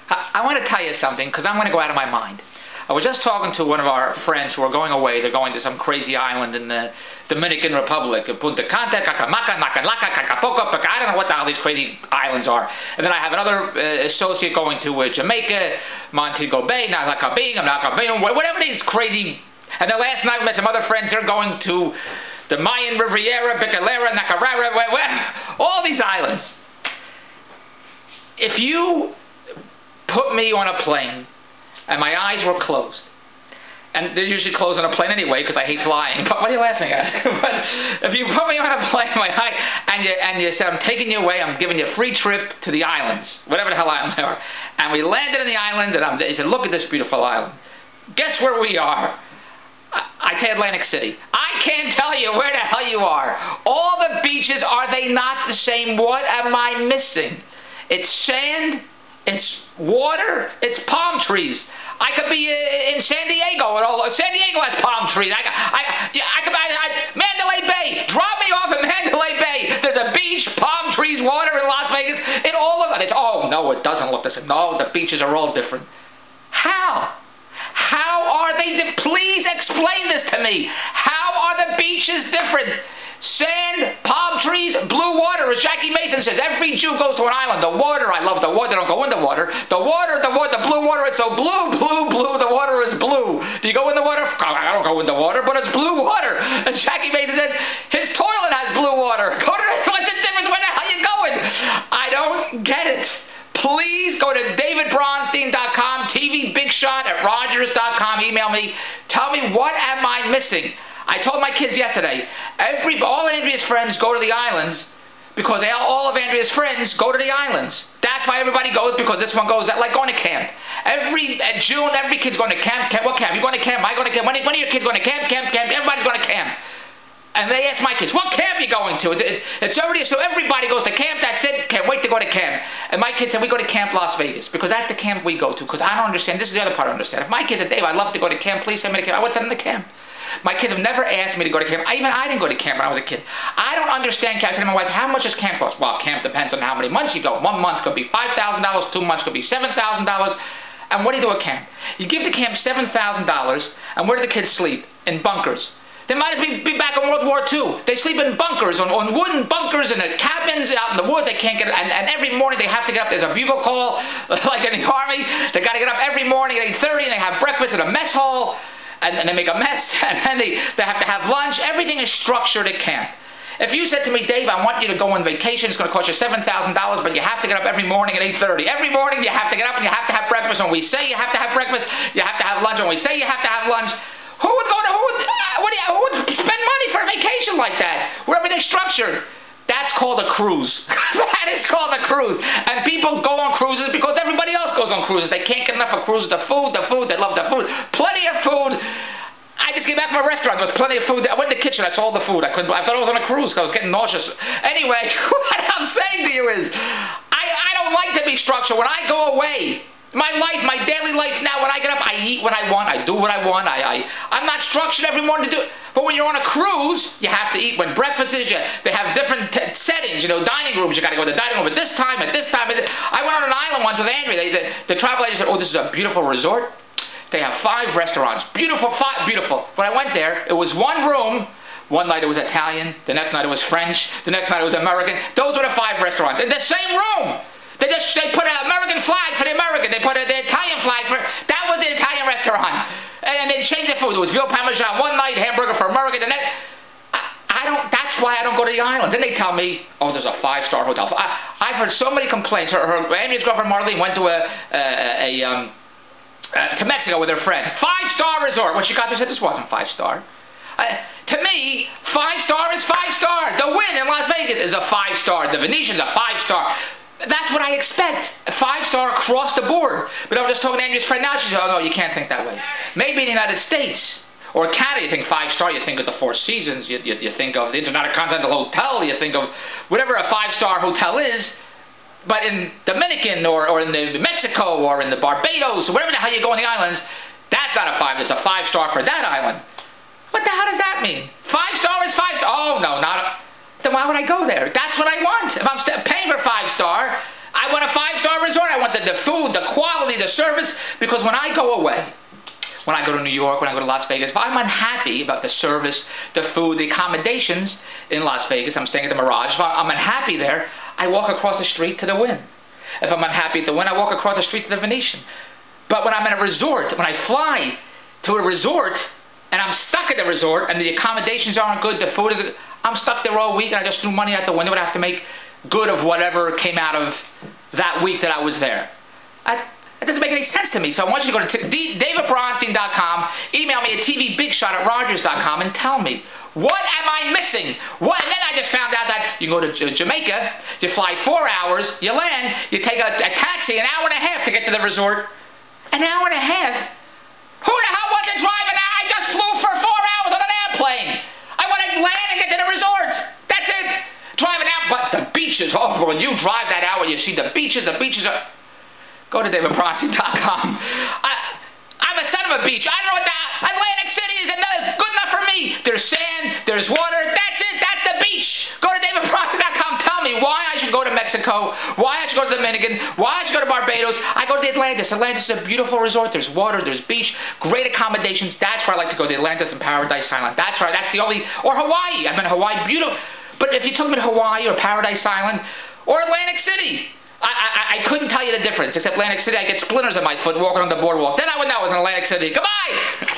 I want to tell you something, because I'm going to go out of my mind. I was just talking to one of our friends who are going away. They're going to some crazy island in the Dominican Republic. Punta Cana, Cacamaca, Macalaca, Cacapoca, I don't know what the hell these crazy islands are. And then I have another associate going to Jamaica, Montego Bay, whatever these crazy. And then last night we met some other friends. They're going to the Mayan Riviera, Bicalera, Nacarara, all these islands. If you put me on a plane and my eyes were closed, and they're usually closed on a plane anyway because I hate flying, but what are you laughing at? But if you put me on a plane and you said, I'm taking you away, I'm giving you a free trip to the islands, whatever the hell islands they are, and we landed in the islands, and you said, look at this beautiful island. Guess where we are? I say Atlantic City. I can't tell you where the hell you are. All the beaches, are they not the same? What am I missing? It's sand, it's water, it's palm trees. I could be in San Diego, and San Diego has palm trees. Mandalay Bay, drop me off at Mandalay Bay. There's a beach, palm trees, water in Las Vegas. In all of it. Oh, no, it doesn't look the same. No, the beaches are all different. How? How are they? Please explain this to me. How are the beaches different? Sand, palm trees, blue water. As Jackie Mason says, every Jew goes to an island. The water, I love the water. Don't go in the water. The blue water, it's so blue, blue, blue. The water is blue. Do you go in the water? I don't go in the water, but it's blue water. And Jackie Mason says, his toilet has blue water. Go to what's the difference? Where the hell are you going? I don't get it. Please go to davidbronstein.com, tvbigshot@rogers.com. Email me. Tell me, what am I missing? I told my kids yesterday, all Andrea's friends go to the islands because all of Andrea's friends go to the islands. That's why everybody goes, because this one goes, like going to camp. At June, every kid's going to camp. What camp? You going to camp? I going to camp? When are your kids going to camp? Everybody's going to camp. And they ask my kids, what camp are you going to? It's already, so everybody goes to camp, that's it, can't wait to go to camp. And my kids said, we go to Camp Las Vegas, because that's the camp we go to, because I don't understand, this is the other part I don't understand. If my kids said, Dave, I'd love to go to camp, please send me to camp, I would send them to camp. My kids have never asked me to go to camp. I didn't go to camp when I was a kid. I don't understand camp. I said to my wife, how much does camp cost? Well, camp depends on how many months you go. 1 month could be $5,000, 2 months could be $7,000. And what do you do at camp? You give the camp $7,000, and where do the kids sleep? In bunkers. They might be back in World War II. They sleep in bunkers, on wooden bunkers in the cabins out in the woods. They can't get, and every morning they have to get up. There's a bugle call, like in the Army. They got to get up every morning at 8:30, and they have breakfast in a mess hall, and they make a mess, and then they have to have lunch. Everything is structured at camp. If you said to me, Dave, I want you to go on vacation, it's going to cost you $7,000, but you have to get up every morning at 8:30. Every morning you have to get up and you have to have breakfast. When we say you have to have breakfast, you have to have lunch. When we say you have to have lunch, who would spend money for a vacation like that, where everything's structured? That's called a cruise. That is called a cruise. And people go on cruises because everybody else goes on cruises. They can't get enough of cruises. The food, they love the food. Plenty of food. I just came back from a restaurant. There was plenty of food. I went in the kitchen. I saw all the food. I thought I was on a cruise because I was getting nauseous. Anyway, what I'm saying to you is, I don't like to be structured. When I go away, my life, my daily life now, when I get up, I eat what I want, I do what I want, I'm not structured every morning to do it. But when you're on a cruise, you have to eat. When breakfast is, they have different settings, dining rooms. You got to go to the dining room at this time, I went on an island once with Andrea. The travel agent said, oh, this is a beautiful resort. They have 5 restaurants. Beautiful, beautiful. When I went there, it was one room. One night it was Italian, the next night it was French, the next night it was American. Those were the 5 restaurants in the same room. They put an American flag for the American. They put the Italian flag for, that was the Italian restaurant. And they changed the food. It was veal parmesan one night, hamburger for American, the next. That's why I don't go to the island. Then they tell me, oh, there's a 5-star hotel. I've heard so many complaints. Amy's girlfriend Marlene went to to Mexico with her friend. 5-star resort. When she got there, said this wasn't 5-star. To me, 5-star is 5-star. The Wynn in Las Vegas is a 5-star. The Venetian's a 5-star. That's what I expect. A 5-star across the board. But I was just talking to Andrea's friend now. She said, oh, no, you can't think that way. Maybe in the United States or Canada, you think 5-star, you think of the Four Seasons, you think of the Intercontinental Hotel, you think of whatever a 5-star hotel is. But in Dominican or in Mexico or in the Barbados, or wherever the hell you go in the islands, that's not a 5. It's a 5-star for that island. What the hell does that mean? 5-star is 5-star. Oh, no, not a... Then why would I go there? That's what I want. If I'm paying for 5-star, I want a 5-star resort. I I wanted the food, the quality, the service, because when I go away, when I go to New York, when I go to Las Vegas, if I'm unhappy about the service, the food, the accommodations in Las Vegas, I'm staying at the Mirage, if I'm unhappy there, I walk across the street to the Wynn. If I'm unhappy at the Wynn, I walk across the street to the Venetian. But when I'm in a resort, when I fly to a resort, and I'm stuck at the resort, and the accommodations aren't good, the food is, I'm stuck there all week, and I just threw money out the window, and I have to make good of whatever came out of that week that I was there. It doesn't make any sense to me. So I want you to go to davidbronstein.com, email me at tvbigshot@rogers.com, and tell me, what am I missing? What? And then I just found out that you go to Jamaica, you fly 4 hours, you land, you take a taxi an hour and a half to get to the resort. An hour and a half? Who the hell wants to drive an hour? I just flew for 4 hours on an airplane. I want to land and get to the resort. That's it. Driving out, but the beaches, oh, when you drive that hour, you see the beaches are... Go to davidbronstein.com. I'm a son of a beach. I don't know what the Atlantic City is good enough for me. There's sand, there's water, that's it, that's the beach. Go to davidbronstein.com. Tell me why I should go to Mexico, why I should go to the Dominican, why I should go to Barbados. I go to the Atlantis. Atlantis is a beautiful resort. There's water, there's beach, great accommodations. That's where I like to go, the Atlantis and Paradise Island. That's the only, or Hawaii. I've been to Hawaii, beautiful. But if you took me to Hawaii or Paradise Island or Atlantic City, I couldn't tell you the difference. Except Atlantic City, I get splinters on my foot walking on the boardwalk. Then I would know it was in Atlantic City. Goodbye!